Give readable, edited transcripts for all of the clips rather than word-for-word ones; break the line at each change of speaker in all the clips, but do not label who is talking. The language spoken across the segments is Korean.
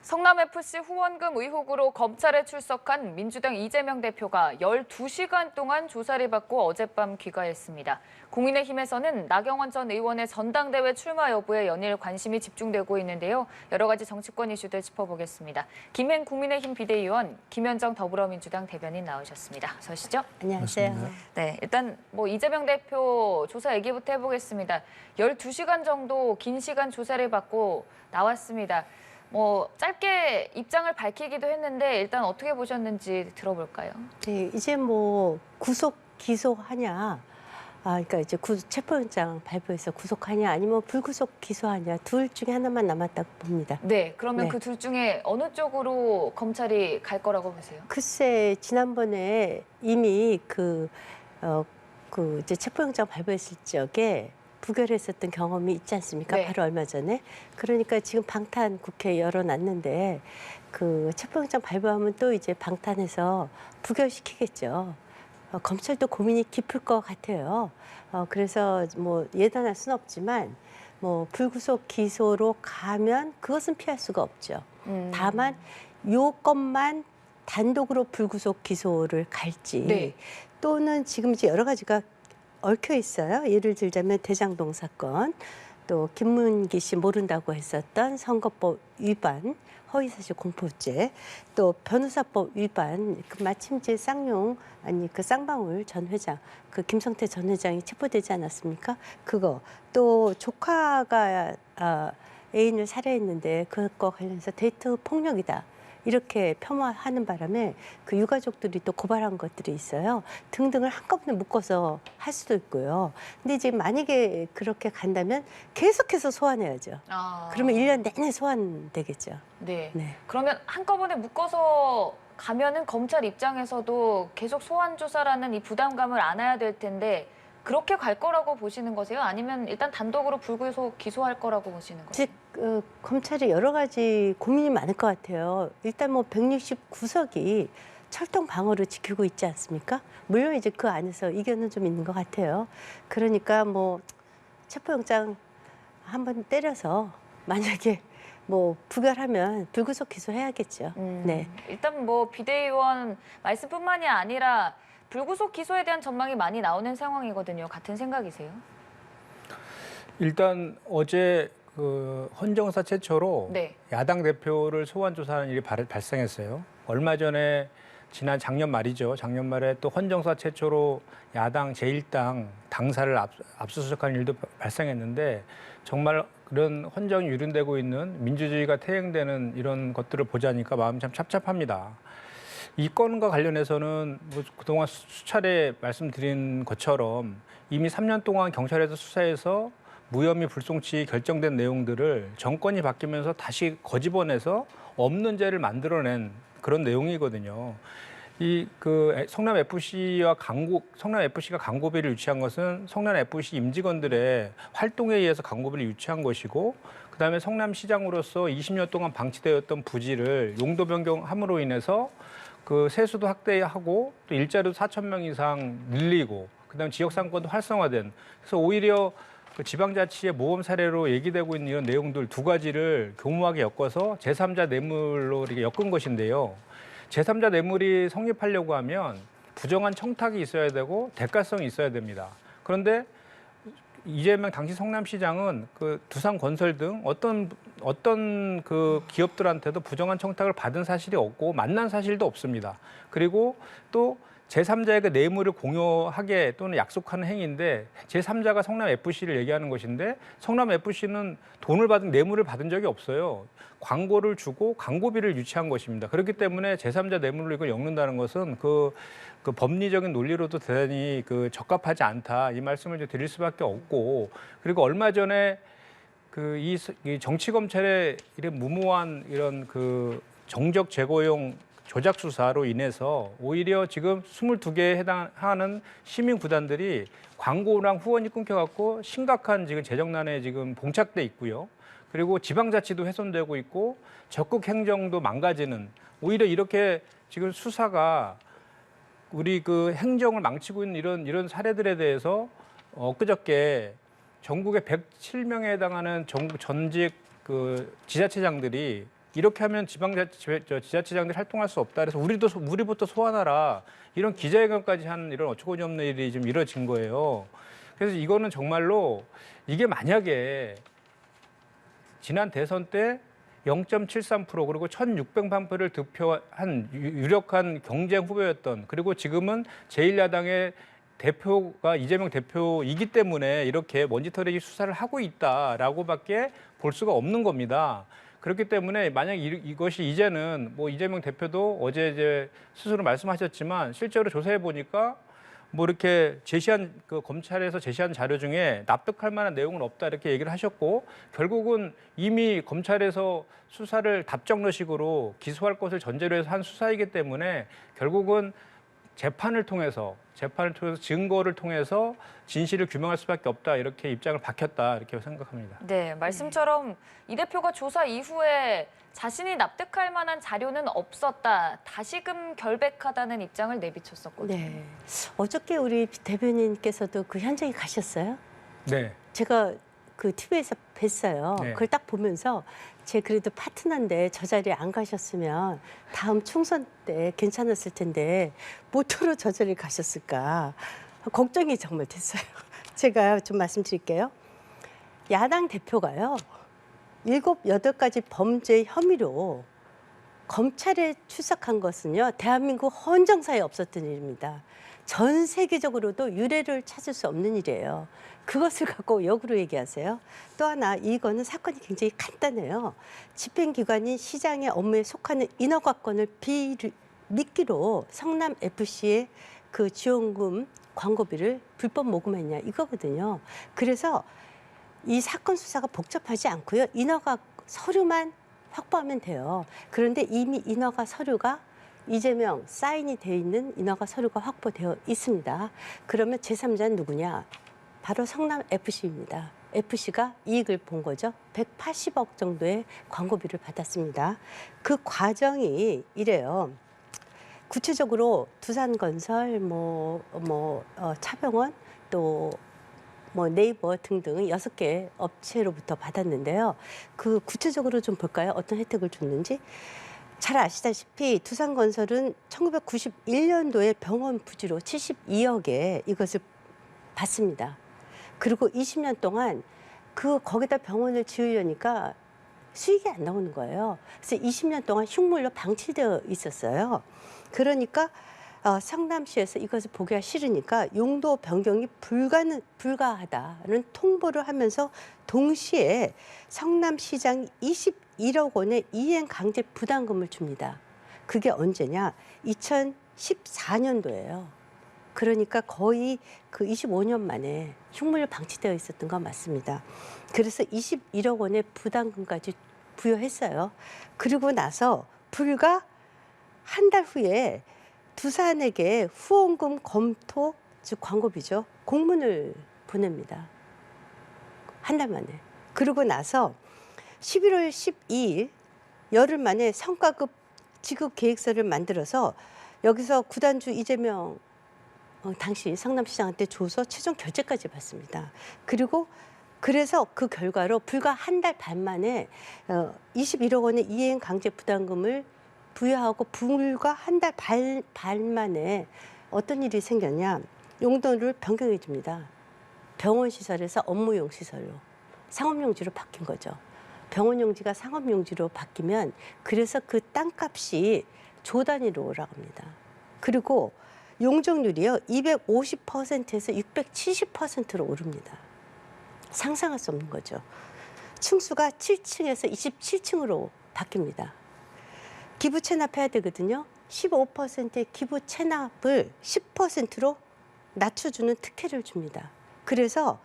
성남FC 후원금 의혹으로 검찰에 출석한 민주당 이재명 대표가 12시간 동안 조사를 받고 어젯밤 귀가했습니다. 국민의힘에서는 나경원 전 의원의 전당대회 출마 여부에 연일 관심이 집중되고 있는데요. 여러 가지 정치권 이슈들 짚어보겠습니다. 김행 국민의힘 비대위원, 김현정 더불어민주당 대변인 나오셨습니다. 어서 오시죠.
안녕하세요.
네, 일단 이재명 대표 조사 얘기부터 해보겠습니다. 12시간 정도 긴 시간 조사를 받고 나왔습니다. 짧게 입장을 밝히기도 했는데 일단 어떻게 보셨는지 들어볼까요?
네, 이제 구속 기소하냐, 그러니까 이제 체포영장 발부해서 구속하냐, 아니면 불구속 기소하냐, 둘 중에 하나만 남았다고 봅니다.
네, 그러면
네.
그 둘 중에 어느 쪽으로 검찰이 갈 거라고 보세요?
글쎄, 지난번에 이미 이제 체포영장 발부했을 적에 부결했었던 경험이 있지 않습니까?
네.
바로 얼마 전에. 그러니까 지금 방탄 국회 열어놨는데 그 체포영장 발부하면 또 이제 방탄해서 부결시키겠죠. 검찰도 고민이 깊을 것 같아요. 그래서 예단할 수는 없지만 불구속 기소로 가면 그것은 피할 수가 없죠. 다만 요것만 단독으로 불구속 기소를 갈지
네.
또는 지금 이제 여러 가지가 얽혀 있어요. 예를 들자면 대장동 사건, 또 김문기 씨 모른다고 했었던 선거법 위반, 허위사실 공표죄, 또 변호사법 위반, 마침 이제 쌍방울 전 회장, 김성태 전 회장이 체포되지 않았습니까? 그거 또 조카가 애인을 살해했는데 그것과 관련해서 데이트 폭력이다. 이렇게 폄하하는 바람에 그 유가족들이 또 고발한 것들이 있어요. 등등을 한꺼번에 묶어서 할 수도 있고요. 근데 이제 만약에 그렇게 간다면 계속해서 소환해야죠. 그러면 1년 내내 소환되겠죠.
네.
네.
그러면 한꺼번에 묶어서 가면은 검찰 입장에서도 계속 소환 조사라는 이 부담감을 안아야 될 텐데 그렇게 갈 거라고 보시는 거세요? 아니면 일단 단독으로 불구속 기소할 거라고 보시는 거세요?
검찰이 여러 가지 고민이 많을 것 같아요. 일단 169석이 철통 방어를 지키고 있지 않습니까? 물론 이제 그 안에서 이견은 좀 있는 것 같아요. 그러니까 체포영장 한번 때려서 만약에 부결하면 불구속 기소해야겠죠. 네.
일단 비대위원 말씀뿐만이 아니라 불구속 기소에 대한 전망이 많이 나오는 상황이거든요. 같은 생각이세요?
일단 어제 헌정사 최초로
네.
야당 대표를 소환 조사하는 일이 발생했어요. 얼마 전에 지난 작년 말이죠. 작년 말에 또 헌정사 최초로 야당 제1당 당사를 압수수색하는 일도 발생했는데 정말 그런 헌정이 유린되고 있는 민주주의가 퇴행되는 이런 것들을 보자니까 마음이 참 찹찹합니다. 이 건과 관련해서는 그동안 수차례 말씀드린 것처럼 이미 3년 동안 경찰에서 수사해서 무혐의 불송치 결정된 내용들을 정권이 바뀌면서 다시 거집어내서 없는 죄를 만들어낸 그런 내용이거든요. 성남 FC가 광고비를 유치한 것은 성남 FC 임직원들의 활동에 의해서 광고비를 유치한 것이고, 그다음에 성남시장으로서 20년 동안 방치되었던 부지를 용도 변경함으로 인해서 세수도 확대하고 또 일자리도 4,000명 이상 늘리고 그다음에 지역 상권도 활성화된, 그래서 오히려 지방자치의 모범 사례로 얘기되고 있는 이런 내용들 두 가지를 교묘하게 엮어서 제3자 뇌물로 이렇게 엮은 것인데요. 제3자 뇌물이 성립하려고 하면 부정한 청탁이 있어야 되고 대가성이 있어야 됩니다. 그런데 이재명 당시 성남시장은 두산건설 등 어떤 기업들한테도 부정한 청탁을 받은 사실이 없고 만난 사실도 없습니다. 그리고 또 제3자에게 뇌물을 공유하게 또는 약속하는 행위인데 제3자가 성남FC를 얘기하는 것인데 성남FC는 돈을 받은 뇌물을 받은 적이 없어요. 광고를 주고 광고비를 유치한 것입니다. 그렇기 때문에 제3자 뇌물로 이걸 엮는다는 것은 그 법리적인 논리로도 대단히 적합하지 않다, 이 말씀을 좀 드릴 수밖에 없고, 그리고 얼마 전에 이 정치 검찰의 이런 무모한 이런 정적 제거용 조작 수사로 인해서 오히려 지금 22개에 해당하는 시민 구단들이 광고랑 후원이 끊겨갖고 심각한 지금 재정난에 지금 봉착돼 있고요. 그리고 지방자치도 훼손되고 있고 적극 행정도 망가지는, 오히려 이렇게 지금 수사가 우리 행정을 망치고 있는 이런 사례들에 대해서 엊그저께 전국에 107명에 해당하는 전직 지자체장들이 이렇게 하면 지자체장들이 활동할 수 없다. 그래서 우리부터 소환하라. 이런 기자회견까지 한 이런 어처구니없는 일이 지금 이뤄진 거예요. 그래서 이거는 정말로 이게 만약에 지난 대선 때 0.73% 그리고 1,600만 표를 득표한 유력한 경쟁 후보였던, 그리고 지금은 제1야당의 대표가 이재명 대표이기 때문에 이렇게 먼지털이 수사를 하고 있다라고밖에 볼 수가 없는 겁니다. 그렇기 때문에 만약 이것이 이제는 뭐 이재명 대표도 어제 이제 스스로 말씀하셨지만 실제로 조사해 보니까 뭐 이렇게 검찰에서 제시한 자료 중에 납득할 만한 내용은 없다 이렇게 얘기를 하셨고, 결국은 이미 검찰에서 수사를 답정너식으로 기소할 것을 전제로 해서 한 수사이기 때문에 결국은 재판을 통해서 증거를 통해서 진실을 규명할 수밖에 없다, 이렇게 입장을 밝혔다, 이렇게 생각합니다.
네, 말씀처럼 이 대표가 조사 이후에 자신이 납득할 만한 자료는 없었다, 다시금 결백하다는 입장을 내비쳤었거든요.
네. 어저께 우리 대변인께서도 그 현장에 가셨어요?
네.
제가 그 TV에서 뵀어요.
네.
그걸 딱 보면서 제 그래도 파트너인데 저 자리에 안 가셨으면 다음 총선 때 괜찮았을 텐데 모토로 저 자리에 가셨을까 걱정이 정말 됐어요. 제가 좀 말씀드릴게요. 야당 대표가요. 7, 8가지 범죄 혐의로 검찰에 출석한 것은요. 대한민국 헌정사에 없었던 일입니다. 전 세계적으로도 유례를 찾을 수 없는 일이에요. 그것을 갖고 역으로 얘기하세요. 또 하나, 이거는 사건이 굉장히 간단해요. 집행기관인 시장의 업무에 속하는 인허가권을 미끼로 성남FC의 그 지원금 광고비를 불법 모금했냐 이거거든요. 그래서 이 사건 수사가 복잡하지 않고요. 인허가 서류만 확보하면 돼요. 그런데 이미 인허가 서류가 이재명 사인이 되어 있는 인허가 서류가 확보되어 있습니다. 그러면 제3자는 누구냐? 바로 성남FC입니다. FC가 이익을 본 거죠. 180억 정도의 광고비를 받았습니다. 그 과정이 이래요. 구체적으로 두산건설, 차병원, 또 네이버 등등 6개 업체로부터 받았는데요. 그 구체적으로 좀 볼까요? 어떤 혜택을 줬는지. 잘 아시다시피 두산건설은 1991년도에 병원 부지로 72억에 이것을 받습니다. 그리고 20년 동안 거기다 병원을 지으려니까 수익이 안 나오는 거예요. 그래서 20년 동안 흉물로 방치되어 있었어요. 그러니까 성남시에서 이것을 보기가 싫으니까 용도 변경이 불가하다는 통보를 하면서 동시에 성남시장이 21억 원의 이행 강제 부담금을 줍니다. 그게 언제냐? 2014년도예요. 그러니까 거의 그 25년 만에 흉물 방치되어 있었던 건 맞습니다. 그래서 21억 원의 부담금까지 부여했어요. 그리고 나서 불과 한 달 후에 두산에게 후원금 검토, 즉 광고비죠. 공문을 보냅니다. 한 달 만에. 그러고 나서 11월 12일 열흘 만에 성과급 지급 계획서를 만들어서 여기서 구단주 이재명 당시 성남시장한테 줘서 최종 결재까지 받습니다. 그래서 그 결과로 불과 한 달 반 만에 21억 원의 이행 강제 부담금을 부여하고 불과 한 달 반 만에 어떤 일이 생겼냐. 용도를 변경해 줍니다. 병원 시설에서 업무용 시설로 상업용지로 바뀐 거죠. 병원 용지가 상업용지로 바뀌면 그래서 그 땅값이 조 단위로 올라갑니다. 그리고 용적률이요 250%에서 670%로 오릅니다. 상상할 수 없는 거죠. 층수가 7층에서 27층으로 바뀝니다. 기부 체납해야 되거든요. 15%의 기부 체납을 10%로 낮춰주는 특혜를 줍니다. 그래서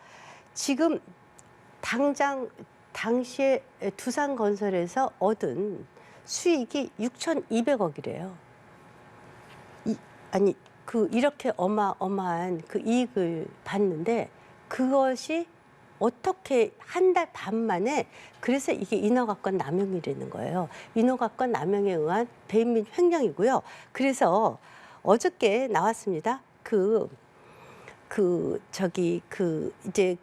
지금 당시에 두산건설에서 얻은 수익이 6,200억이래요. 이렇게 어마어마한 그 이익을 봤는데 그것이 어떻게 한 달 반 만에 그래서 이게 인허가권 남용이라는 거예요. 인허가권 남용에 의한 배임 및 횡령이고요. 그래서 어저께 나왔습니다. 이제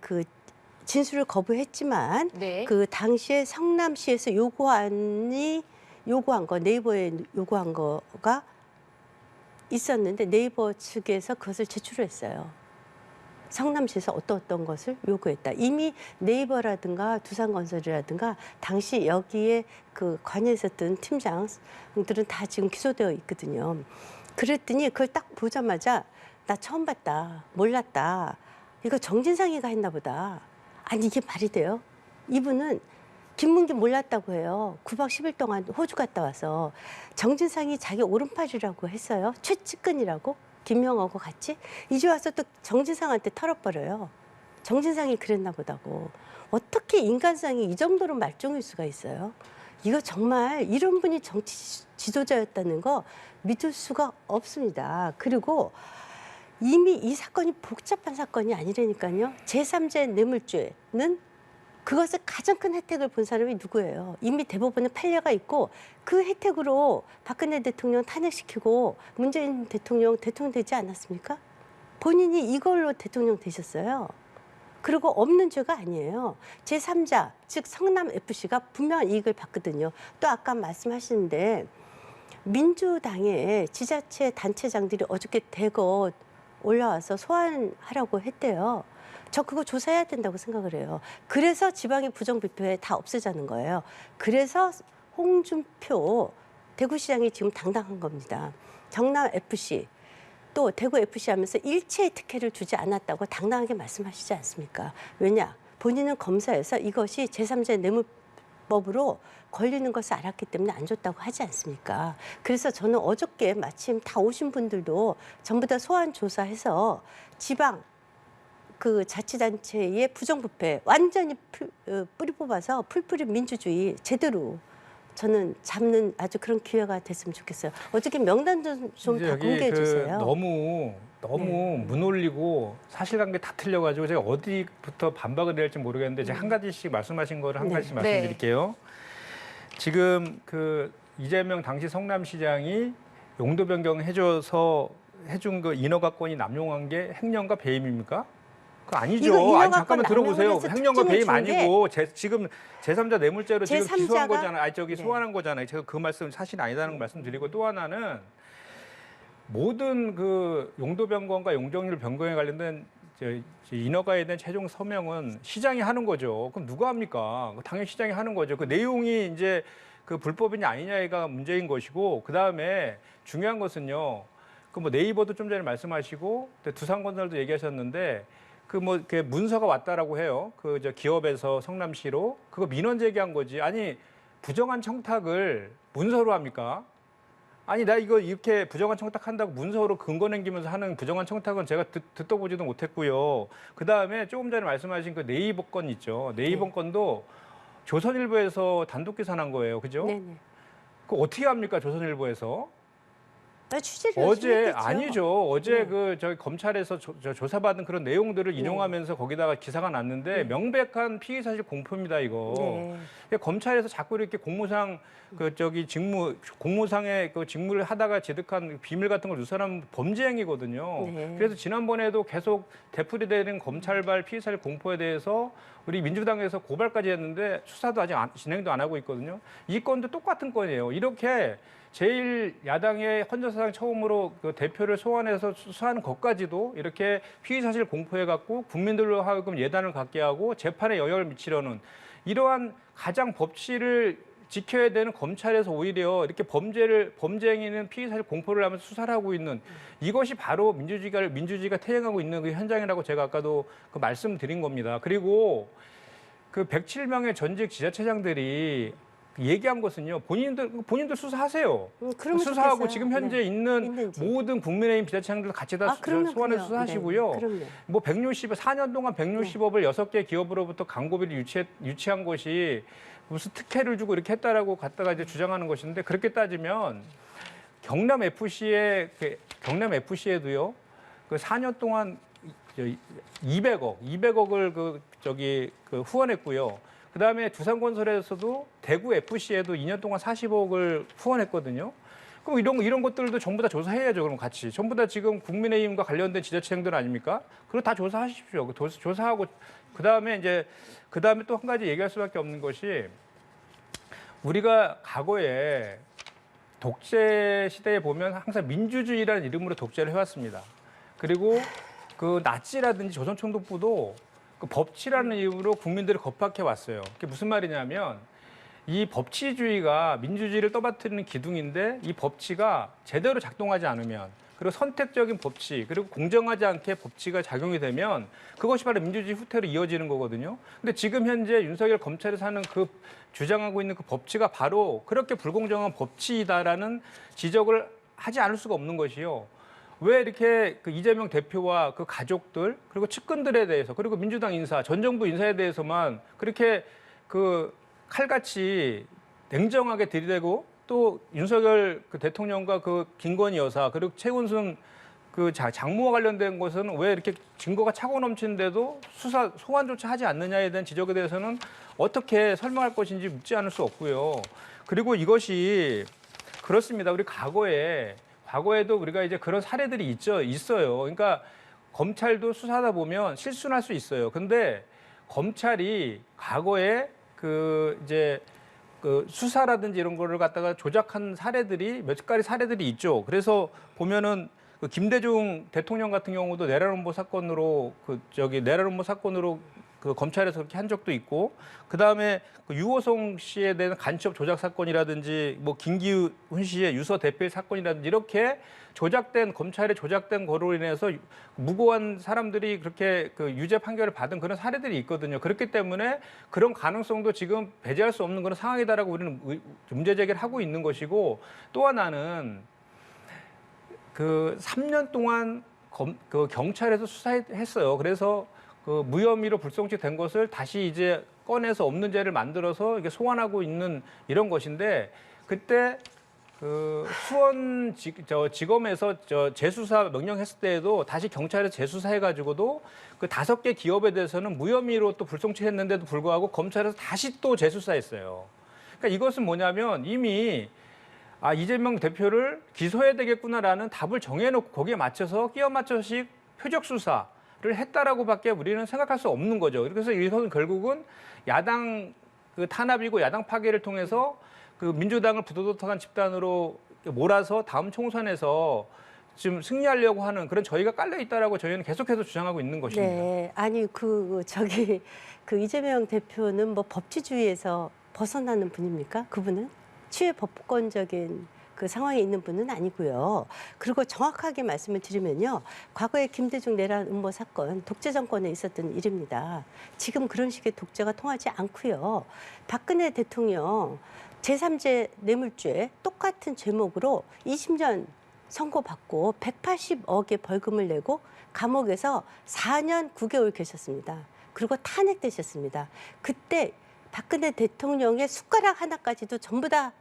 진술을 거부했지만
네.
그 당시에 성남시에서 요구안이 요구한 거, 네이버에 요구한 거가 있었는데 네이버 측에서 그것을 제출했어요. 성남시에서 어떤 것을 요구했다. 이미 네이버라든가 두산건설이라든가 당시 여기에 그 관여에 있었던 팀장들은 다 지금 기소되어 있거든요. 그랬더니 그걸 딱 보자마자 나 처음 봤다. 몰랐다. 이거 정진상이가 했나 보다. 아니 이게 말이 돼요? 이분은 김문기 몰랐다고 해요. 9박 10일 동안 호주 갔다 와서 정진상이 자기 오른팔이라고 했어요. 최측근이라고 김명하고 같이 이제 와서 또 정진상한테 털어버려요. 정진상이 그랬나 보다고. 어떻게 인간성이 이 정도로 말종일 수가 있어요? 이거 정말 이런 분이 정치 지도자였다는 거 믿을 수가 없습니다. 그리고 이미 이 사건이 복잡한 사건이 아니라니까요. 제3자 뇌물죄는 그것을 가장 큰 혜택을 본 사람이 누구예요? 이미 대법원에 판례가 있고 그 혜택으로 박근혜 대통령 탄핵시키고 문재인 대통령 되지 않았습니까? 본인이 이걸로 대통령 되셨어요. 그리고 없는 죄가 아니에요. 제3자, 즉 성남FC가 분명한 이익을 받거든요. 또 아까 말씀하시는데 민주당의 지자체 단체장들이 어저께 대거 올라와서 소환하라고 했대요. 저 그거 조사해야 된다고 생각을 해요. 그래서 지방의 부정부패 다 없애자는 거예요. 그래서 홍준표 대구시장이 지금 당당한 겁니다. 경남FC 또 대구FC 하면서 일체의 특혜를 주지 않았다고 당당하게 말씀하시지 않습니까? 왜냐? 본인은 검사에서 이것이 제3자 뇌물법으로 걸리는 것을 알았기 때문에 안 줬다고 하지 않습니까? 그래서 저는 어저께 마침 다 오신 분들도 전부 다 소환 조사해서 지방 그 자치단체의 부정부패 완전히 뿌리 뽑아서 풀뿌리 민주주의 제대로 저는 잡는 아주 그런 기회가 됐으면 좋겠어요. 어저께 명단 좀 다 공개해 주세요.
너무
네.
무놀리고 사실관계 다 틀려가지고 제가 어디부터 반박을 해야 할지 모르겠는데 제가 한 가지씩 말씀하신 거를 한
네.
가지씩
네.
말씀드릴게요. 지금 그 이재명 당시 성남시장이 용도 변경 해준 그 인허가권이 남용한 게 횡령과 배임입니까? 그거 아니죠.
이거
아니 잠깐만
인허가권
들어보세요.
남용해서
횡령과 배임
특징을 준
아니고 지금 제3자 뇌물죄로 지금
제3자가
기소한 거잖아요. 아니 저기
네.
소환한 거잖아요. 제가 그 말씀 사실 아니다는 걸 말씀드리고 또 하나는 모든 그 용도 변경과 용적률 변경에 관련된 인허가에 대한 최종 서명은 시장이 하는 거죠. 그럼 누가 합니까? 당연히 시장이 하는 거죠. 그 내용이 이제 그 불법이냐 아니냐가 문제인 것이고 그 다음에 중요한 것은요. 그 뭐 네이버도 좀 전에 말씀하시고 두산건설도 얘기하셨는데 그 뭐 이렇게 문서가 왔다라고 해요. 그 저 기업에서 성남시로 그거 민원 제기한 거지. 아니 부정한 청탁을 문서로 합니까? 아니 나 이거 이렇게 부정한 청탁한다고 문서로 근거 남기면서 하는 부정한 청탁은 제가 듣도 보지도 못했고요. 그 다음에 조금 전에 말씀하신 그 네이버 건 있죠. 네이버 건도 조선일보에서 단독 기사난 거예요, 그죠?
네네.
그 어떻게 합니까, 조선일보에서?
취재를
어제
열심히 했겠죠.
아니죠. 어제
네.
그 저기 검찰에서 조사받은 그런 내용들을 인용하면서 거기다가 기사가 났는데 명백한 피의 사실 공표입니다, 이거.
네.
검찰에서 자꾸 이렇게 공무상 그 저기 공무상의 그 직무를 하다가 취득한 비밀 같은 걸 누설하면 범죄 행위거든요.
네.
그래서 지난번에도 계속 되풀이되는 검찰발 피의 사실 공포에 대해서 우리 민주당에서 고발까지 했는데 수사도 아직 진행도 안 하고 있거든요. 이 건도 똑같은 건이에요. 이렇게 제1야당의 헌정사상 처음으로 그 대표를 소환해서 수사하는 것까지도 이렇게 피의사실 공포해갖고 국민들로 하여금 예단을 갖게 하고 재판에 영향을 미치려는 이러한 가장 법치를 지켜야 되는 검찰에서 오히려 이렇게 범죄 행위는 피의사실 공포를 하면서 수사를 하고 있는 이것이 바로 민주주의가 퇴행하고 있는 그 현장이라고 제가 아까도 그 말씀드린 겁니다. 그리고 그 107명의 전직 지자체장들이 얘기한 것은요. 본인들 수사하세요. 수사하고
좋겠어요.
지금 현재
네.
있는
있는지.
모든 국민의힘 지자체장들 같이 다
그럼요,
소환해서
그럼요.
수사하시고요.
네, 그럼요.
뭐 4년 동안 160억을 6개 기업으로부터 광고비를 유치한 것이 무슨 특혜를 주고 이렇게 했다라고 갖다가 이제 주장하는 것인데 그렇게 따지면 경남 FC에도요. 그 4년 동안 200억을 그 후원했고요. 그다음에 두산건설에서도 대구 FC에도 2년 동안 40억을 후원했거든요. 그럼 이런 것들도 전부 다 조사해야죠. 그럼 같이 전부 다 지금 국민의힘과 관련된 지자체장들 아닙니까? 그리고 다 조사하십시오. 조사하고 그다음에 또 한 가지 얘기할 수밖에 없는 것이 우리가 과거에 독재 시대에 보면 항상 민주주의라는 이름으로 독재를 해왔습니다. 그리고 그 나치라든지 조선총독부도 그 법치라는 이름으로 국민들을 겁박해 왔어요. 그게 무슨 말이냐면 이 법치주의가 민주주의를 떠받드는 기둥인데 이 법치가 제대로 작동하지 않으면 그리고 선택적인 법치 그리고 공정하지 않게 법치가 작용이 되면 그것이 바로 민주주의 후퇴로 이어지는 거거든요. 근데 지금 현재 윤석열 검찰에서 하는 그 주장하고 있는 그 법치가 바로 그렇게 불공정한 법치이다라는 지적을 하지 않을 수가 없는 것이요. 왜 이렇게 그 이재명 대표와 그 가족들 그리고 측근들에 대해서 그리고 민주당 인사, 전 정부 인사에 대해서만 그렇게 그 칼같이 냉정하게 들이대고 또 윤석열 그 대통령과 그 김건희 여사 그리고 최은순 그 장모와 관련된 것은 왜 이렇게 증거가 차고 넘치는데도 수사 소환조차 하지 않느냐에 대한 지적에 대해서는 어떻게 설명할 것인지 묻지 않을 수 없고요. 그리고 이것이 그렇습니다. 우리 과거에도 우리가 이제 그런 사례들이 있어요. 그러니까 검찰도 수사하다 보면 실수를 할 수 있어요. 근데 검찰이 과거에 그 이제 그 수사라든지 이런 거를 갖다가 조작한 사례들이 몇 가지 사례들이 있죠. 그래서 보면은 그 김대중 대통령 같은 경우도 내란음모 사건으로 그 검찰에서 그렇게 한 적도 있고, 그 다음에 그 유호성 씨에 대한 간첩 조작 사건이라든지 뭐 김기훈 씨의 유서 대필 사건이라든지 이렇게 검찰의 조작된 거로 인해서 무고한 사람들이 그렇게 그 유죄 판결을 받은 그런 사례들이 있거든요. 그렇기 때문에 그런 가능성도 지금 배제할 수 없는 그런 상황이다라고 우리는 문제 제기를 하고 있는 것이고, 또 하나는 그 3년 동안 그 경찰에서 수사했어요. 그래서 그 무혐의로 불송치 된 것을 다시 이제 꺼내서 없는 죄를 만들어서 이게 소환하고 있는 이런 것인데, 그때 그 수원 지검에서 재수사 명령했을 때에도 다시 경찰에서 재수사해가지고도 그 5개 기업에 대해서는 무혐의로 또 불송치했는데도 불구하고 검찰에서 다시 또 재수사했어요. 그러니까 이것은 뭐냐면 이미 이재명 대표를 기소해야 되겠구나라는 답을 정해놓고 거기에 맞춰서 끼워 맞춰식 표적 수사를 했다라고밖에 우리는 생각할 수 없는 거죠. 그래서 이것은 결국은 야당 그 탄압이고 야당 파괴를 통해서 그 민주당을 부도덕한 집단으로 몰아서 다음 총선에서 지금 승리하려고 하는 그런 저희가 깔려 있다라고 저희는 계속해서 주장하고 있는 것입니다.
네, 아니 그 이재명 대표는 뭐 법치주의에서 벗어나는 분입니까? 그분은 치외법권적인 그 상황에 있는 분은 아니고요. 그리고 정확하게 말씀을 드리면요, 과거에 김대중 내란 음모 사건 독재 정권에 있었던 일입니다. 지금 그런 식의 독재가 통하지 않고요. 박근혜 대통령 제3제 뇌물죄 똑같은 제목으로 20년 선고받고 180억의 벌금을 내고 감옥에서 4년 9개월 계셨습니다. 그리고 탄핵되셨습니다. 그때 박근혜 대통령의 숟가락 하나까지도 전부 다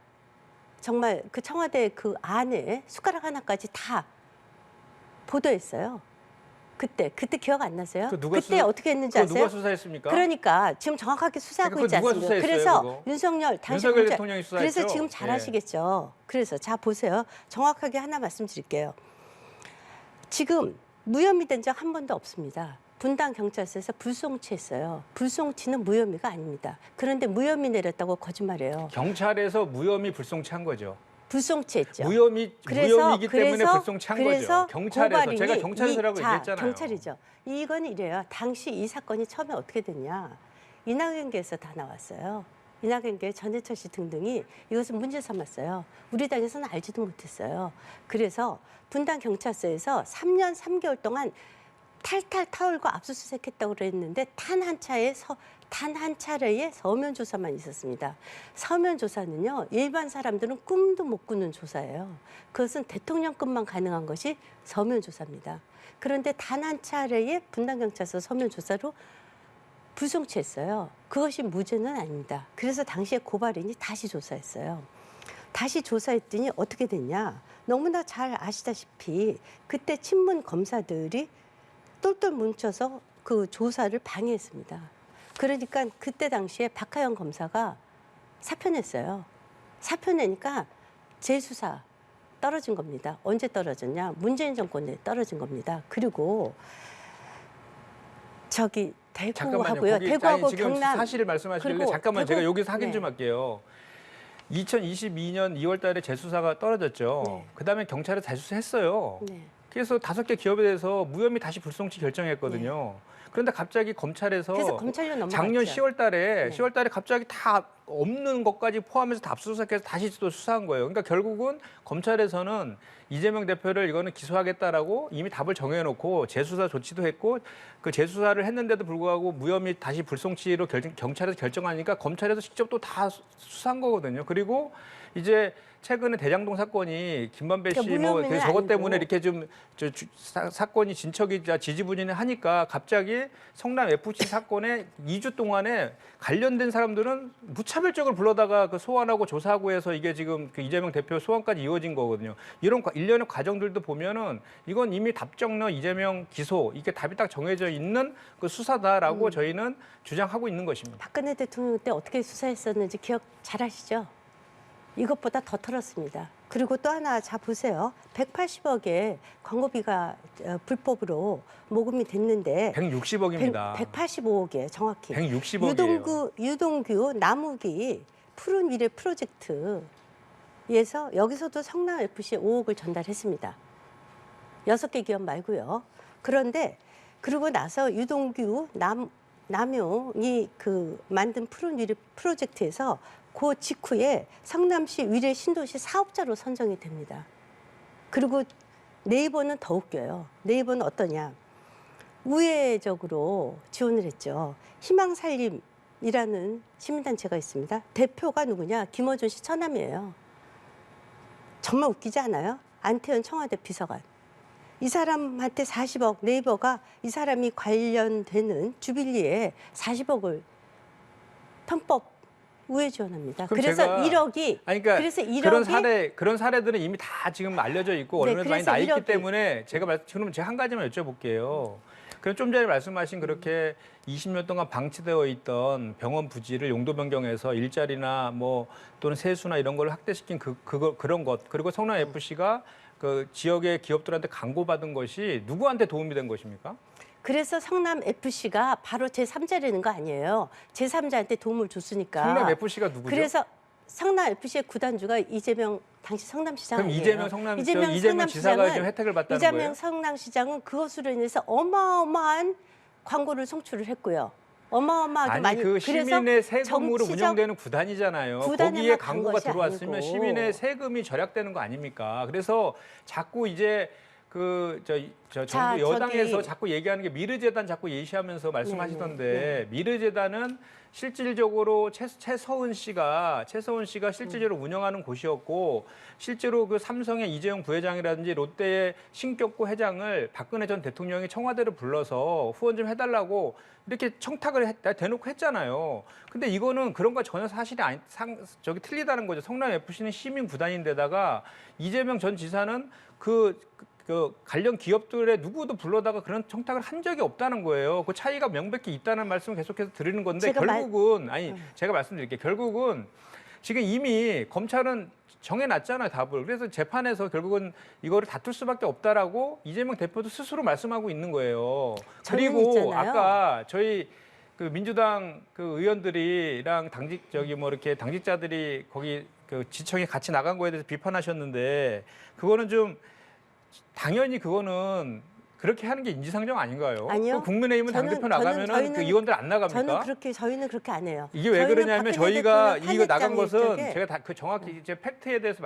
정말 그 청와대 그 안에 숟가락 하나까지 다 보도했어요. 그때 기억 안 나세요? 그때 어떻게 했는지 아세요?
누가 수사했습니까?
그러니까 지금 정확하게 수사하고 있지
누가
않습니까?
수사했어요,
그래서
그거?
윤석열
대통령이 수사했죠.
그래서 지금 잘 아시겠죠. 그래서 자 보세요. 정확하게 하나 말씀드릴게요. 지금 무혐의 된 적 한 번도 없습니다. 분당 경찰서에서 불송치했어요. 불송치는 무혐의가 아닙니다. 그런데 무혐의 내렸다고 거짓말해요.
경찰에서 무혐의 불송치한 거죠.
불송치했죠.
무혐의이기 때문에 불송치한 거죠. 경찰에서 제가 경찰서라고 얘기했잖아요.
경찰이죠. 이건 이래요. 당시 이 사건이 처음에 어떻게 됐냐? 이낙연계에서 다 나왔어요. 이낙연계, 전해철 씨 등등이 이것을 문제 삼았어요. 우리 당에서는 알지도 못했어요. 그래서 분당 경찰서에서 3년 3개월 동안 탈탈 털고 압수수색했다고 그랬는데 단 한 차례의 서면 조사만 있었습니다. 서면 조사는요, 일반 사람들은 꿈도 못 꾸는 조사예요. 그것은 대통령급만 가능한 것이 서면 조사입니다. 그런데 단 한 차례의 분당경찰서 서면 조사로 불송치했어요. 그것이 무죄는 아닙니다. 그래서 당시에 고발인이 다시 조사했어요. 다시 조사했더니 어떻게 됐냐? 너무나 잘 아시다시피 그때 친문 검사들이 똘똘 뭉쳐서 그 조사를 방해했습니다. 그러니까 그때 당시에 박하영 검사가 사표냈어요. 사표내니까 재수사 떨어진 겁니다. 언제 떨어졌냐? 문재인 정권에 떨어진 겁니다. 그리고 대구하고요. 대구하고
지금
경남.
사실을 말씀하시길래 잠깐만 제가 여기서 확인
네.
좀 할게요. 2022년 2월 달에 재수사가 떨어졌죠.
네.
그다음에 경찰에 재수사했어요.
네.
그래서 5개 기업에 대해서 무혐의 다시 불송치 결정했거든요. 그런데 갑자기 검찰에서
그래서 검찰로 넘어갔죠.
작년 10월 달에
네.
10월 달에 갑자기 다 없는 것까지 포함해서 다 압수수색해서 다시 또 수사한 거예요. 그러니까 결국은 검찰에서는 이재명 대표를 이거는 기소하겠다라고 이미 답을 정해놓고 재수사 조치도 했고 그 재수사를 했는데도 불구하고 무혐의 다시 불송치로 경찰에서 결정하니까 검찰에서 직접 또 다 수사한 거거든요. 그리고 이제 최근에 대장동 사건이 김만배 씨
그러니까
뭐
무혐의는
저것 때문에
아니고.
이렇게 좀 사건이 진척이자 지지부진해 하니까 갑자기 성남 FC 사건에 2주 동안에 관련된 사람들은 무차별적으로 불러다가 그 소환하고 조사하고 해서 이게 지금 그 이재명 대표 소환까지 이어진 거거든요. 이런 일련의 과정들도 보면은 이건 이미 답정너 이재명 기소 이게 답이 딱 정해져 있는 그 수사다라고 저희는 주장하고 있는 것입니다.
박근혜 대통령 때 어떻게 수사했었는지 기억 잘 하시죠? 이것보다 더 털었습니다. 그리고 또 하나 자 보세요. 180억의 광고비가 불법으로 모금이 됐는데
160억입니다.
185억이에요, 정확히.
160억이에요.
유동규 나무기 푸른 미래 프로젝트에서 여기서도 성남 FC에 5억을 전달했습니다. 6개 기업 말고요. 그런데 그러고 나서 유동규 남용이 그 만든 푸른 미래 프로젝트에서 그 직후에 성남시 위례 신도시 사업자로 선정이 됩니다. 그리고 네이버는 더 웃겨요. 네이버는 어떠냐. 우회적으로 지원을 했죠. 희망살림이라는 시민단체가 있습니다. 대표가 누구냐. 김어준 씨 처남이에요. 정말 웃기지 않아요? 안태현 청와대 비서관. 이 사람한테 40억, 네이버가 이 사람이 관련되는 주빌리에 40억을 편법 우회 지원합니다.
그럼
그래서
제가-
1억이
아니, 그러니까
그래서 1억이
그런 사례들은 이미 다 지금 알려져 있고
네,
언론에도 많이
그래서
나 있기
1억이
때문에 그럼 제가 한 가지만 여쭤볼게요. 그럼 좀 전에 말씀하신 그렇게 20년 동안 방치되어 있던 병원 부지를 용도 변경해서 일자리나 뭐 또는 세수나 이런 걸 확대시킨 그런 것 그리고 성남 FC가 그 지역의 기업들한테 광고받은 것이 누구한테 도움이 된 것입니까?
그래서 성남 FC가 바로 제3자라는 거 아니에요. 제3자한테 도움을 줬으니까.
성남 FC가 누구죠?
그래서 성남 FC의 구단주가 이재명 당시 성남시장
그럼
아니에요.
이재명 지사가 지금 혜택을 받다는
이재명
거예요?
성남시장은 그것으로 인해서 어마어마한 광고를 송출을 했고요. 어마어마하게
아니
많이.
그 시민의 세금으로
정치적
운영되는 구단이잖아요.
구단에만
거기에
간
광고가
것이
들어왔으면
아니고.
시민의 세금이 절약되는 거 아닙니까? 그래서 자꾸 이제 저
자,
정부 여당에서
저기-
자꾸 얘기하는 게 미르재단 자꾸 예시하면서 말씀하시던데
네.
미르재단은 실질적으로 최서훈 씨가 실질적으로 운영하는 곳이었고 실제로 그 삼성의 이재용 부회장이라든지 롯데의 신격구 회장을 박근혜 전 대통령이 청와대로 불러서 후원 좀 해달라고 이렇게 청탁을 대놓고 했잖아요. 근데 이거는 그런 거 전혀 사실이 틀리다는 거죠. 성남 FC는 시민 구단인데다가 이재명 전 지사는 그 관련 기업들의 누구도 불러다가 그런 청탁을 한 적이 없다는 거예요. 그 차이가 명백히 있다는 말씀을 계속해서 드리는 건데 결국은 제가 말씀드릴게요. 결국은 지금 이미 검찰은 정해놨잖아요, 답을. 그래서 재판에서 결국은 이거를 다툴 수밖에 없다라고 이재명 대표도 스스로 말씀하고 있는 거예요. 그리고
있잖아요.
아까 저희 그 민주당 그 의원들이랑 이렇게 당직자들이 거기 그 지청에 같이 나간 거에 대해서 비판하셨는데 그거는 좀 당연히 그거는 그렇게 하는 게 인지상정 아닌가요?
아니요.
그 국민의힘은 당대표 나가면은
저희는
그 의원들 안 나갑니까?
저희는 그렇게 안 해요.
이게 왜
저희는
그러냐면
박근혜
저희가
대통령
이거 나간 것은
탄핵장의
제가 다 그 정확히 이제 팩트에 대해서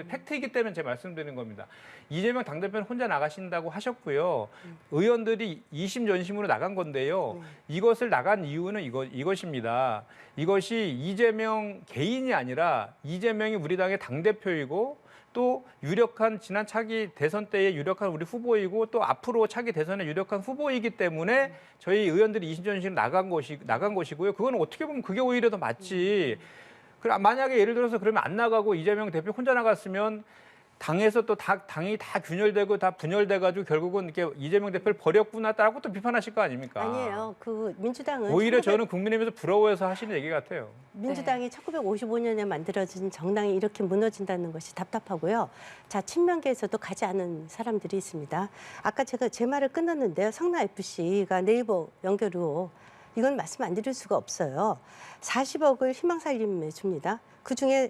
팩트이기 때문에 제가 말씀드리는 겁니다. 이재명 당대표는 혼자 나가신다고 하셨고요. 의원들이 2심 전심으로 나간 건데요. 이것을 나간 이유는 이것입니다. 이것이 이재명 개인이 아니라 이재명이 우리 당의 당대표이고 또 유력한 지난 차기 대선 때의 유력한 우리 후보이고 또 앞으로 차기 대선에 유력한 후보이기 때문에 저희 의원들이 20전신 나간 것이고요. 그건 어떻게 보면 그게 오히려 더 맞지. 만약에 예를 들어서 그러면 안 나가고 이재명 대표 혼자 나갔으면 당에서 또 당이 다 균열되고 다 분열돼가지고 결국은 이렇게 이재명 대표를 버렸구나라고 또 비판하실 거 아닙니까?
아니에요. 그 민주당은
오히려 저는 국민의힘에서 부러워해서 하시는 얘기 같아요.
민주당이 1955년에 만들어진 정당이 이렇게 무너진다는 것이 답답하고요. 자, 친명계에서도 가지 않은 사람들이 있습니다. 아까 제가 제 말을 끊었는데요. 성남 FC가 네이버 연결 후 이건 말씀 안 드릴 수가 없어요. 40억을 희망살림에 줍니다. 그중에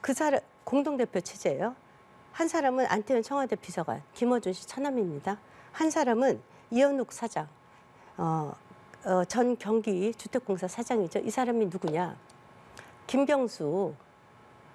그 사람 공동대표 체제예요. 한 사람은 안태현 청와대 비서관, 김어준 씨 처남입니다. 한 사람은 이현욱 사장, 전 경기 주택공사 사장이죠. 이 사람이 누구냐? 김병수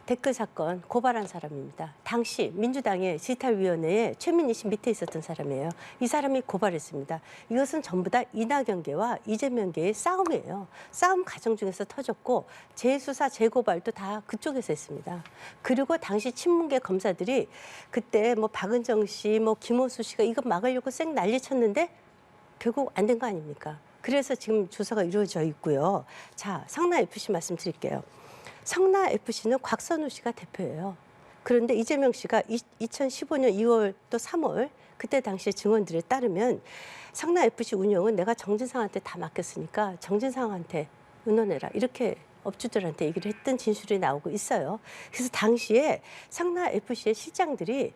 댓글 사건 고발한 사람입니다. 당시 민주당의 지탈위원회에 최민희 씨 밑에 있었던 사람이에요. 이 사람이 고발했습니다. 이것은 전부 다 이낙연계와 이재명계의 싸움이에요. 싸움 과정 중에서 터졌고 재수사, 재고발도 다 그쪽에서 했습니다. 그리고 당시 친문계 검사들이 그때 뭐 박은정 씨, 뭐 김호수 씨가 이거 막으려고 쌩 난리쳤는데 결국 안 된 거 아닙니까? 그래서 지금 조사가 이루어져 있고요. 자, 성남FC 말씀드릴게요. 성남FC는 곽선우 씨가 대표예요. 그런데 이재명 씨가 2015년 2월 또 3월 그때 당시 증언들에 따르면 성남FC 운영은 내가 정진상한테 다 맡겼으니까 정진상한테 의논해라. 이렇게 업주들한테 얘기를 했던 진술이 나오고 있어요. 그래서 당시에 성남FC의 실장들이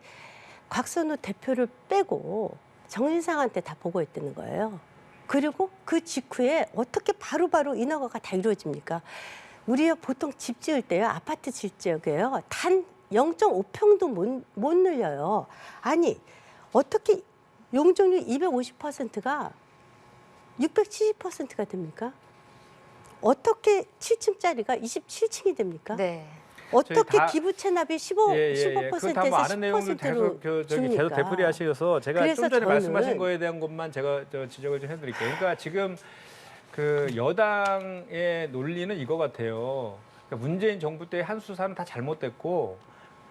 곽선우 대표를 빼고 정진상한테 다 보고했다는 거예요. 그리고 그 직후에 어떻게 바로바로 인허가가 다 이루어집니까? 우리가 보통 집 지을 때요, 아파트 질 지역에요, 단 0.5평도 못 늘려요. 아니, 어떻게 용적률 250%가 670%가 됩니까? 어떻게 7층짜리가 27층이 됩니까?
네.
어떻게
다-
기부 체납이
그거
15%에서
다 뭐 아는 내용들
10%로
계속
줍니까?
계속 되풀이하셔서 제가
그래서
좀 전에
저는
말씀하신 거에 대한 것만 제가 지적을 좀 해드릴게요. 그러니까 지금 그 여당의 논리는 이거 같아요. 그러니까 문재인 정부 때 한 수사는 다 잘못됐고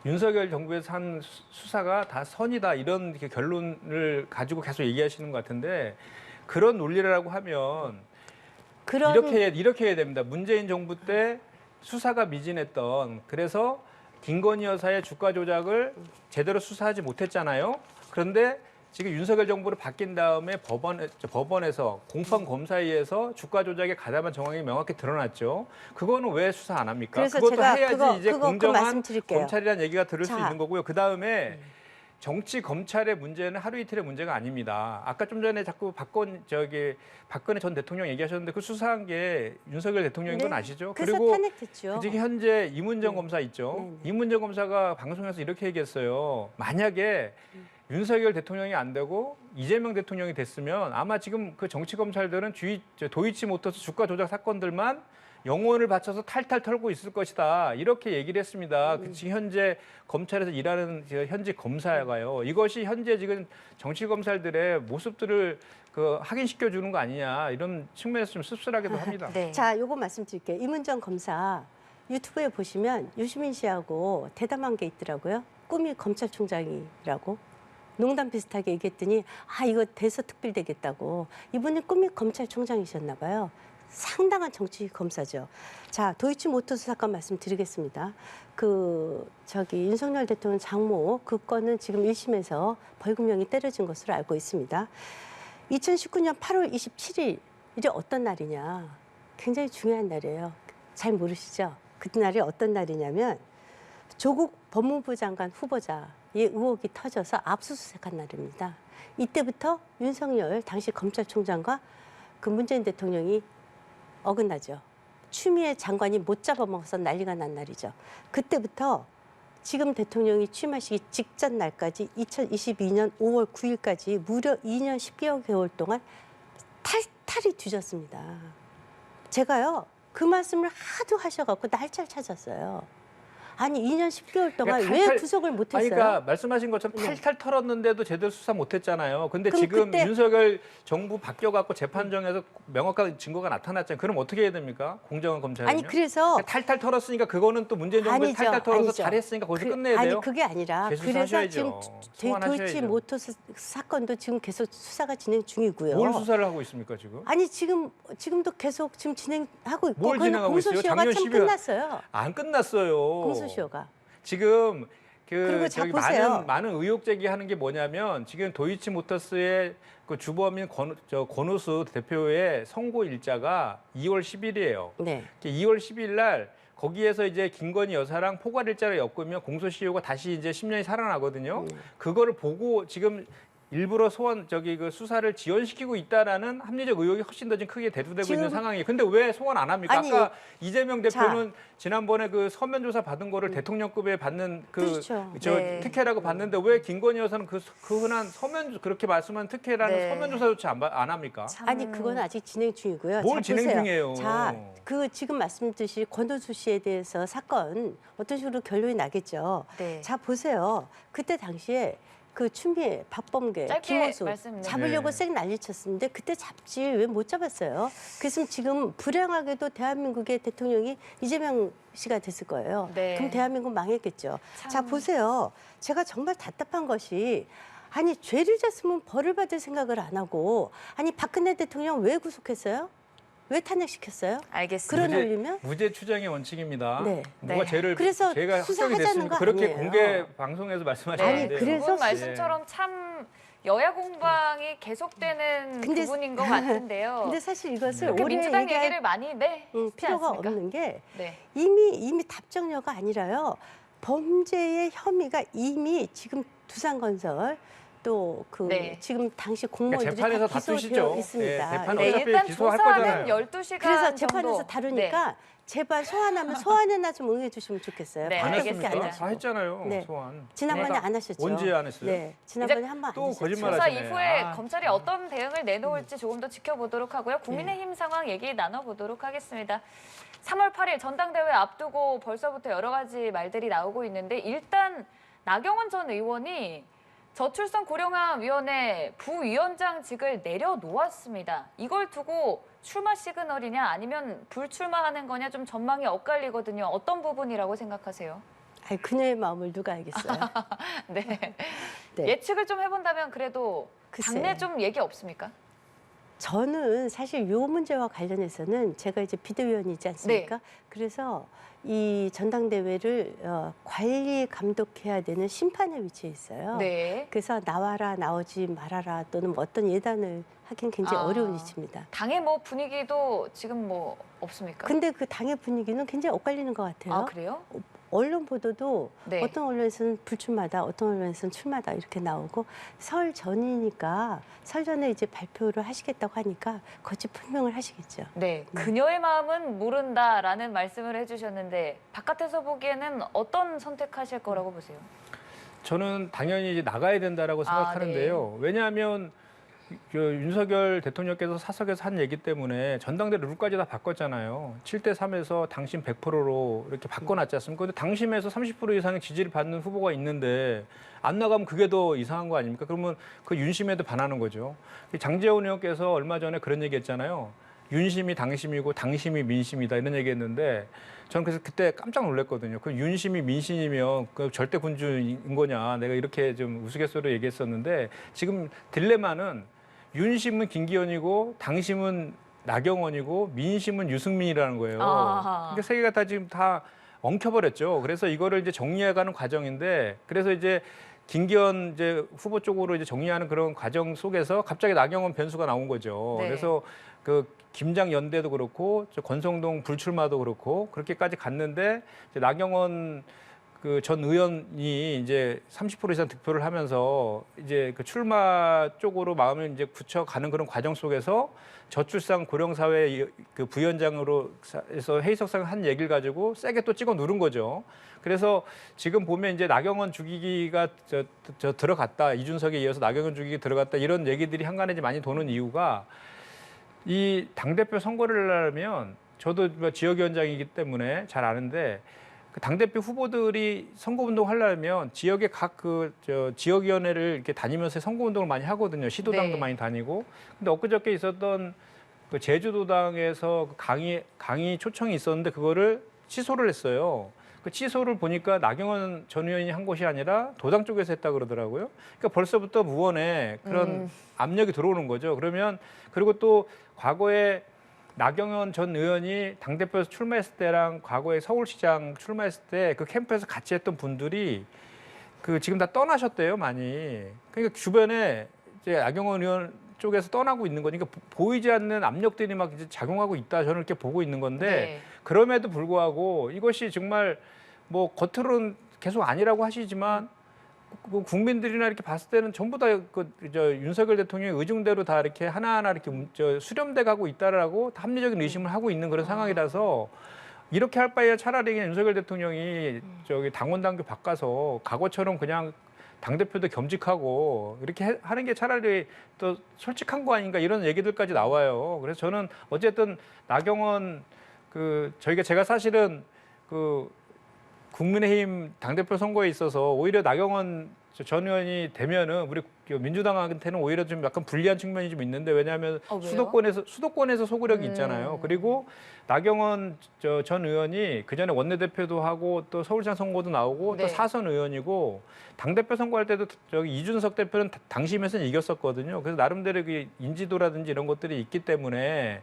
윤석열 정부에서 한 수사가 다 선이다 이런 이렇게 결론을 가지고 계속 얘기하시는 것 같은데 그런 논리라고 하면
그런
이렇게 해야 됩니다. 문재인 정부 때 수사가 미진했던 그래서 김건희 여사의 주가 조작을 제대로 수사하지 못했잖아요. 그런데 지금 윤석열 정부로 바뀐 다음에 법원에서 공판 검사에 의해서 주가 조작에 가담한 정황이 명확히 드러났죠. 그거는 왜 수사 안 합니까?
그래서
그것도
제가
해야지 이제
그거
공정한
말씀드릴게요.
검찰이라는 얘기가 들을 수
자.
있는 거고요. 그 다음에 정치 검찰의 문제는 하루 이틀의 문제가 아닙니다. 아까 좀 전에 자꾸 박근혜 전 대통령 얘기하셨는데 그 수사한 게 윤석열 대통령인 건
네.
아시죠?
그래서
그리고
탄핵됐죠.
지금 현재 이문정
네.
검사 있죠.
네, 네.
이문정 검사가 방송에서 이렇게 얘기했어요. 만약에 윤석열 대통령이 안 되고 이재명 대통령이 됐으면 아마 지금 그 정치 검찰들은 도이치모터스 주가 조작 사건들만 영혼을 바쳐서 탈탈 털고 있을 것이다. 이렇게 얘기를 했습니다. 지금 현재 검찰에서 일하는 현직 검사가요. 이것이 현재 지금 정치 검찰들의 모습들을 확인시켜 주는 거 아니냐 이런 측면에서 좀 씁쓸하기도 합니다.
네.
자, 요거 말씀드릴게요. 이문정 검사 유튜브에 보시면 유시민 씨하고 대담한 게 있더라고요. 꿈이 검찰총장이라고. 농담 비슷하게 얘기했더니 이거 대서특필 되겠다고. 이분이 꿈이 검찰총장이셨나 봐요. 상당한 정치 검사죠. 자, 도이치모터스 사건 말씀드리겠습니다. 윤석열 대통령 장모 그 건은 지금 1심에서 벌금형이 때려진 것으로 알고 있습니다. 2019년 8월 27일이 어떤 날이냐? 굉장히 중요한 날이에요. 잘 모르시죠? 그날이 어떤 날이냐면 조국 법무부 장관 후보자의 의혹이 터져서 압수수색한 날입니다. 이때부터 윤석열 당시 검찰총장과 그 문재인 대통령이 어긋나죠. 추미애 장관이 못 잡아먹어서 난리가 난 날이죠. 그때부터 지금 대통령이 취임하시기 직전 날까지 2022년 5월 9일까지 무려 2년 10개월 동안 탈탈이 뒤졌습니다. 제가요 그 말씀을 하도 하셔갖고 날짜를 찾았어요. 아니 2년 10개월 동안
그러니까
왜 구속을 못했어요?
그러니까 말씀하신 것처럼
네.
탈탈 털었는데도 제대로 수사 못했잖아요. 근데
그럼
지금
그때-
윤석열 정부 바뀌어갖고 재판정에서 명확한 증거가 나타났잖아요. 그럼 어떻게 해야 됩니까? 공정한 검찰은요?
아니 그래서
탈탈 털었으니까 그거는 또 문재인 정부에
아니죠,
탈탈 털어서
아니죠.
잘했으니까 거기서 끝내야 돼요.
아니 그게 아니라 그래서
재수사하셔야죠.
지금
소환하셔야죠.
도이치모터스 사건도 지금 계속 수사가 진행 중이고요.
뭘 수사를 하고 있습니까 지금?
아니 지금도 계속 지금 진행하고 있고
뭘 진행하고 있어요?
공소시효가
작년
참
12월
끝났어요.
안 끝났어요.
공소시효가.
지금
그리고 자
저기
보세요.
많은 의혹 제기하는 게 뭐냐면 지금 도이치모터스의 그 주범인 권오수 대표의 선고 일자가 2월 10일이에요.
네.
2월 10일 날 거기에서 이제 김건희 여사랑 포괄 일자를 엮으면 공소시효가 다시 이제 10년이 살아나거든요. 그거를 보고 지금 일부러 그 수사를 지연시키고 있다라는 합리적 의혹이 훨씬 더 지금 크게 대두되고
지금-
있는 상황이에요. 근데 왜 소환 안 합니까?
아니,
아까 이재명 대표는 지난번에 그 서면 조사 받은 거를 대통령급에 받는
그렇죠.
네.
특혜라고 봤는데 왜 김건희 여사는 그 흔한 서면 그렇게 말씀한 특혜라는
네.
서면 조사조차 안 합니까?
참-
아니 그건 아직 진행 중이고요.
뭘
자,
진행
보세요.
중이에요?
자, 그 지금 말씀드린 권오수 씨에 대해서 사건 어떤 식으로 결론이 나겠죠.
네.
자 보세요. 그때 당시에 그 추미애, 박범계,
짧게
김호수
말씀, 네.
잡으려고
네.
쌩 난리쳤었는데 그때 잡지 왜 못 잡았어요? 그래서 지금 불행하게도 대한민국의 대통령이 이재명 씨가 됐을 거예요.
네.
그럼 대한민국 망했겠죠.
참.
자 보세요. 제가 정말 답답한 것이 아니 죄를 졌으면 벌을 받을 생각을 안 하고 아니 박근혜 대통령 왜 구속했어요? 왜 탄핵시켰어요?
알겠습니다.
그런 논리면
무죄 추정의 원칙입니다.
네.
누가
네.
죄를
그래서
죄가 확정이
수사하자는
됐으니까
거
그렇게
아니에요.
공개 방송에서 말씀하시는데
아니, 그래서
그분 말씀처럼 참 여야 공방이 계속되는
근데-
부분인 것 같은데요.
근데 사실 이것을
이렇게
오래
민주당
얘기할
얘기를 많이
필요가
않습니까?
없는 게
네.
이미 답정료가 아니라요. 범죄의 혐의가 이미 지금 두산건설 또 그
네.
지금 당시
그러니까
공무원들이
재판에서
다
다투시죠.
기소되어 있습니다.
네, 재판
네,
어차피
일단
기소할
조사는
거잖아요.
12시간
그래서
정도.
재판에서 다루니까 제발 소환하면 소환이나 좀 응해 주시면 좋겠어요.
네,
안
밖에
알겠습니다.
안
했습니까?
하시고.
다 했잖아요.
네.
소환.
지난번에
네.
안 하셨죠.
언제 안 했어요?
네, 지난번에
이제
한 번 안
또
하셨죠.
거짓말
조사
하시네.
이후에
아,
검찰이 어떤 대응을 내놓을지 조금 더 지켜보도록 하고요. 국민의힘
네.
상황 얘기 나눠보도록 하겠습니다. 3월 8일 전당대회 앞두고 벌써부터 여러 가지 말들이 나오고 있는데 일단 나경원 전 의원이 저출산 고령화위원회 부위원장직을 내려놓았습니다. 이걸 두고 출마 시그널이냐 아니면 불출마하는 거냐 좀 전망이 엇갈리거든요. 어떤 부분이라고 생각하세요?
아니, 그녀의 마음을 누가 알겠어요?
네.
네.
예측을 좀 해본다면 그래도
글쎄.
당내 좀 얘기 없습니까?
저는 사실 요 문제와 관련해서는 제가 이제 비대위원이지 않습니까?
네.
그래서 이 전당대회를 관리 감독해야 되는 심판의 위치에 있어요.
네.
그래서 나와라 나오지 말아라 또는 뭐 어떤 예단을 하긴 굉장히
아.
어려운 위치입니다.
당의 뭐 분위기도 지금 뭐 없습니까?
근데 그 당의 분위기는 굉장히 엇갈리는 것 같아요.
아 그래요?
언론 보도도
네.
어떤 언론에서는 불출마다, 어떤 언론에서는 출마다 이렇게 나오고 설 전이니까 설 전에 이제 발표를 하시겠다고 하니까 거짓 분명을 하시겠죠.
네. 그녀의 마음은 모른다라는 말씀을 해주셨는데 바깥에서 보기에는 어떤 선택하실 거라고 보세요?
저는 당연히 이제 나가야 된다라고 생각하는데요. 왜냐하면 그 윤석열 대통령께서 사석에서 한 얘기 때문에 전당대 룰까지 다 바꿨잖아요. 7대3에서 당신 100%로 이렇게 바꿔놨지 않습니까? 근데 당심에서 30% 이상의 지지를 받는 후보가 있는데 안 나가면 그게 더 이상한 거 아닙니까? 그러면 그 윤심에도 반하는 거죠. 장제원 의원께서 얼마 전에 그런 얘기 했잖아요. 윤심이 당심이고 당심이 민심이다 이런 얘기했는데 저는 그래서 그때 깜짝 놀랐거든요. 그 윤심이 민심이면 그 절대 군주인 거냐 내가 이렇게 좀 우스갯소리로 얘기했었는데 지금 딜레마는 윤심은 김기현이고 당심은 나경원이고 민심은 유승민이라는 거예요.
아하.
그러니까 세 개가 다 지금 다 엉켜버렸죠. 그래서 이거를 이제 정리해가는 과정인데 그래서 이제 김기현 이제 후보 쪽으로 이제 정리하는 그런 과정 속에서 갑자기 나경원 변수가 나온 거죠.
네.
그래서 그 김장 연대도 그렇고 저 권성동 불출마도 그렇고 그렇게까지 갔는데 이제 나경원 그 전 의원이 이제 30% 이상 득표를 하면서 이제 그 출마 쪽으로 마음을 이제 굳혀가는 그런 과정 속에서 저출산 고령사회 그 부위원장으로 해서 회의석상 한 얘기를 가지고 세게 또 찍어 누른 거죠. 그래서 지금 보면 이제 나경원 죽이기가 저 들어갔다. 이준석에 이어서 나경원 죽이기 들어갔다. 이런 얘기들이 한간에 이제 많이 도는 이유가 이 당대표 선거를 하려면 저도 뭐 지역위원장이기 때문에 잘 아는데 그 당대표 후보들이 선거운동 하려면 지역의 각 그 지역위원회를 이렇게 다니면서 선거운동을 많이 하거든요. 시도당도
네.
많이 다니고. 근데 엊그저께 있었던 그 제주도당에서 강의 초청이 있었는데 그거를 취소를 했어요. 그 취소를 보니까 나경원 전 의원이 한 것이 아니라 도당 쪽에서 했다 그러더라고요. 그러니까 벌써부터 무언에 그런 압력이 들어오는 거죠. 그러면 그리고 또 과거에 나경원 전 의원이 당대표에서 출마했을 때랑 과거에 서울시장 출마했을 때 그 캠프에서 같이 했던 분들이 그 지금 다 떠나셨대요, 많이. 그러니까 주변에 이제 나경원 의원 쪽에서 떠나고 있는 거니까 보이지 않는 압력들이 막 이제 작용하고 있다. 저는 이렇게 보고 있는 건데
네.
그럼에도 불구하고 이것이 정말 뭐 겉으로는 계속 아니라고 하시지만 뭐 국민들이나 이렇게 봤을 때는 전부 다 윤석열 대통령의 의중대로 다 이렇게 하나하나 이렇게 수렴돼 가고 있다라고 합리적인 의심을 하고 있는 그런 상황이라서 이렇게 할 바에 차라리 그냥 윤석열 대통령이 당원 당규 바꿔서 과거처럼 그냥 당대표도 겸직하고 이렇게 하는 게 차라리 또 솔직한 거 아닌가 이런 얘기들까지 나와요. 그래서 저는 어쨌든 나경원 제가 사실은 국민의힘 당대표 선거에 있어서 오히려 나경원 전 의원이 되면은 우리 민주당한테는 오히려 좀 약간 불리한 측면이 좀 있는데 왜냐하면
왜요?
수도권에서 소구력이 있잖아요. 그리고 나경원 전 의원이 그 전에 원내대표도 하고 또 서울시장 선거도 나오고
네.
또 사선 의원이고 당대표 선거할 때도 이준석 대표는 당심에서는 이겼었거든요. 그래서 나름대로 그 인지도라든지 이런 것들이 있기 때문에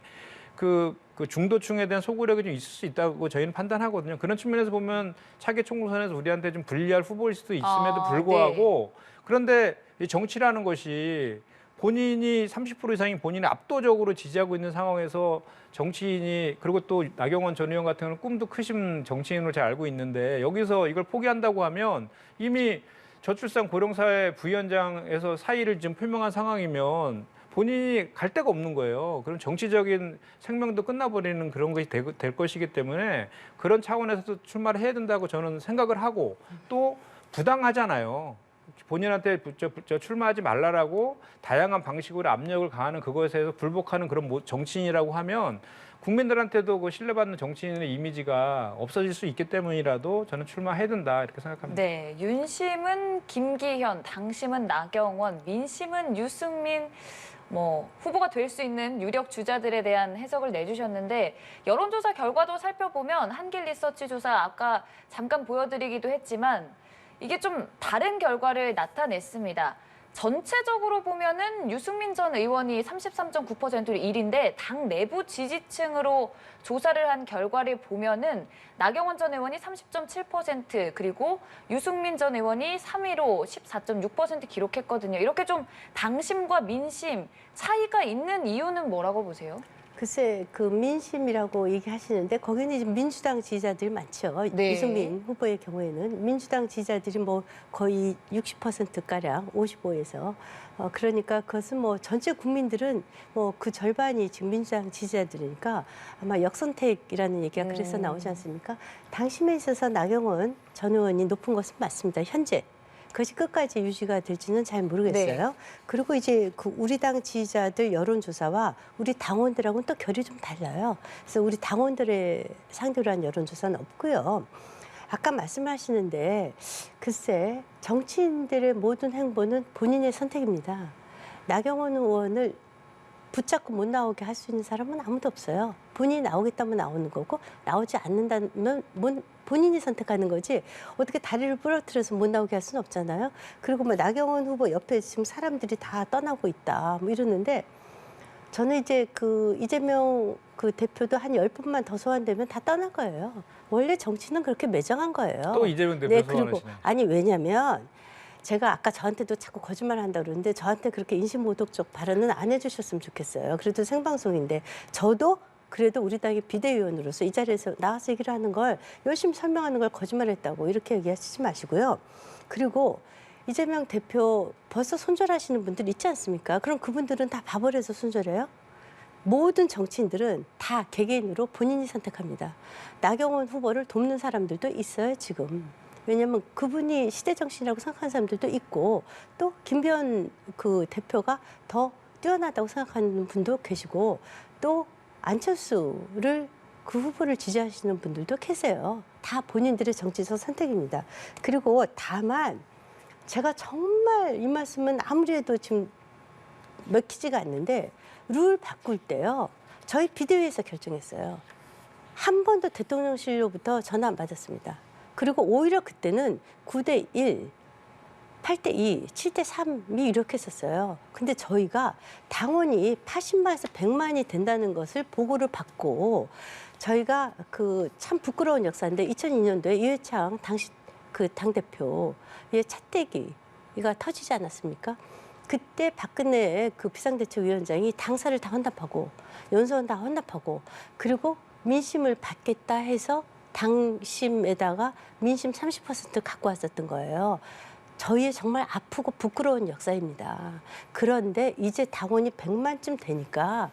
그 중도층에 대한 소구력이 좀 있을 수 있다고 저희는 판단하거든요. 그런 측면에서 보면 차기 총선에서 우리한테 좀 불리할 후보일 수도 있음에도 불구하고 그런데 이 정치라는 것이 본인이 30% 이상이 본인이 압도적으로 지지하고 있는 상황에서 정치인이 그리고 또 나경원 전 의원 같은 경우는 꿈도 크신 정치인으로 잘 알고 있는데 여기서 이걸 포기한다고 하면 이미 저출산 고령사회 부위원장에서 사의를 지금 표명한 상황이면 본인이 갈 데가 없는 거예요. 그럼 정치적인 생명도 끝나버리는 그런 것이 될 것이기 때문에 그런 차원에서도 출마를 해야 된다고 저는 생각을 하고 또 부당하잖아요. 본인한테 출마하지 말라라고 다양한 방식으로 압력을 가하는 그것에 대해서 불복하는 그런 정치인이라고 하면 국민들한테도 그 신뢰받는 정치인의 이미지가 없어질 수 있기 때문이라도 저는 출마해야 된다 이렇게 생각합니다.
네, 윤심은 김기현, 당심은 나경원, 민심은 유승민 후보가 될 수 있는 유력 주자들에 대한 해석을 내주셨는데 여론조사 결과도 살펴보면 한길리서치 조사 아까 잠깐 보여드리기도 했지만 이게 좀 다른 결과를 나타냈습니다. 전체적으로 보면은 유승민 전 의원이 33.9%로 1위인데 당 내부 지지층으로 조사를 한 결과를 보면은 나경원 전 의원이 30.7% 그리고 유승민 전 의원이 3위로 14.6% 기록했거든요. 이렇게 좀 당심과 민심 차이가 있는 이유는 뭐라고 보세요?
글쎄 그 민심이라고 얘기하시는데 거기는 이제 민주당 지지자들이 많죠.
네.
이승민 후보의 경우에는 민주당 지지자들이 뭐 거의 60%가량 55에서 그러니까 그것은 뭐 전체 국민들은 뭐 그 절반이 지금 민주당 지지자들이니까 아마 역선택이라는 얘기가 그래서 나오지 않습니까? 당심에 있어서 나경원 전 의원이 높은 것은 맞습니다. 현재. 그것이 끝까지 유지가 될지는 잘 모르겠어요.
네.
그리고 이제 그 우리 당 지지자들 여론조사와 우리 당원들하고는 또 결이 좀 달라요. 그래서 우리 당원들의 상대로 한 여론조사는 없고요. 아까 말씀하시는데 글쎄 정치인들의 모든 행보는 본인의 선택입니다. 나경원 의원을 붙잡고 못 나오게 할 수 있는 사람은 아무도 없어요. 본인이 나오겠다면 나오는 거고 나오지 않는다면 본인이 선택하는 거지 어떻게 다리를 부러뜨려서 못 나오게 할 수는 없잖아요. 그리고 뭐 나경원 후보 옆에 지금 사람들이 다 떠나고 있다 뭐 이러는데 저는 이제 그 이재명 그 대표도 한 10분만 더 소환되면 다 떠날 거예요. 원래 정치는 그렇게 매정한 거예요.
또 이재명 대표
네, 그리고
소환하시네.
아니 왜냐면 제가 아까 저한테도 자꾸 거짓말 한다 그러는데 저한테 그렇게 인신모독적 발언은 안 해주셨으면 좋겠어요. 그래도 생방송인데 저도 그래도 우리 당의 비대위원으로서 이 자리에서 나와서 얘기를 하는 걸 열심히 설명하는 걸 거짓말했다고 이렇게 얘기하시지 마시고요. 그리고 이재명 대표 벌써 손절하시는 분들 있지 않습니까? 그럼 그분들은 다 봐버려서 손절해요? 모든 정치인들은 다 개개인으로 본인이 선택합니다. 나경원 후보를 돕는 사람들도 있어요, 지금. 왜냐하면 그분이 시대정신이라고 생각하는 사람들도 있고 또 김변 그 대표가 더 뛰어나다고 생각하는 분도 계시고 또 안철수를 그 후보를 지지하시는 분들도 계세요. 다 본인들의 정치적 선택입니다. 그리고 다만 제가 정말 이 말씀은 아무리 해도 지금 먹히지가 않는데 룰 바꿀 때요. 저희 비대위에서 결정했어요. 한 번도 대통령실로부터 전화 안 받았습니다. 그리고 오히려 그때는 9대1, 8대2, 7대3이 이렇게 했었어요. 근데 저희가 당원이 80만에서 100만이 된다는 것을 보고를 받고 저희가 그 참 부끄러운 역사인데 2002년도에 이회창 당시 그 당대표의 차떼기가 터지지 않았습니까? 그때 박근혜 그 비상대책위원장이 당사를 다 헌납하고 연수원 다 헌납하고 그리고 민심을 받겠다 해서 당심에다가 민심 30% 갖고 왔었던 거예요. 저희의 정말 아프고 부끄러운 역사입니다. 그런데 이제 당원이 100만쯤 되니까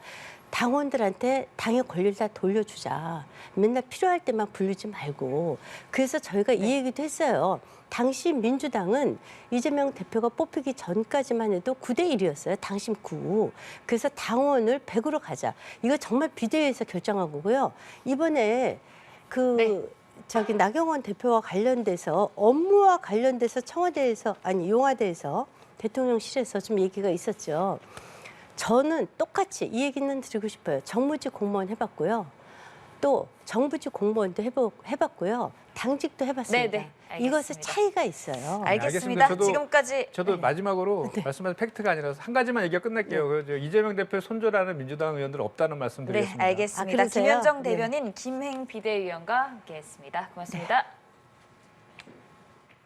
당원들한테 당의 권리를 다 돌려주자. 맨날 필요할 때만 부르지 말고. 그래서 저희가 이 얘기도 했어요. 당시 민주당은 이재명 대표가 뽑히기 전까지만 해도 9대 1이었어요. 당심 9. 그래서 당원을 100으로 가자. 이거 정말 비대위에서 결정한 거고요. 이번에 저기 나경원 대표와 관련돼서 업무와 관련돼서 청와대에서 아니 용화대에서 대통령실에서 좀 얘기가 있었죠. 저는 똑같이 이 얘기는 드리고 싶어요. 정무직 공무원 해봤고요. 또 정부직 공무원도 해봤고요. 당직도 해봤습니다.
네네, 알겠습니다.
이것의 차이가 있어요.
알겠습니다.
저도-
지금까지
저도 마지막으로 말씀하신 팩트가 아니라서 한 가지만 얘기가 끝낼게요. 그 이재명 대표 손절하는 민주당 의원들 없다는 말씀
네,
드리겠습니다.
알겠습니다.
아, 그러세요?
김현정
네.
대변인 김행 비대위원과 함께했습니다. 고맙습니다.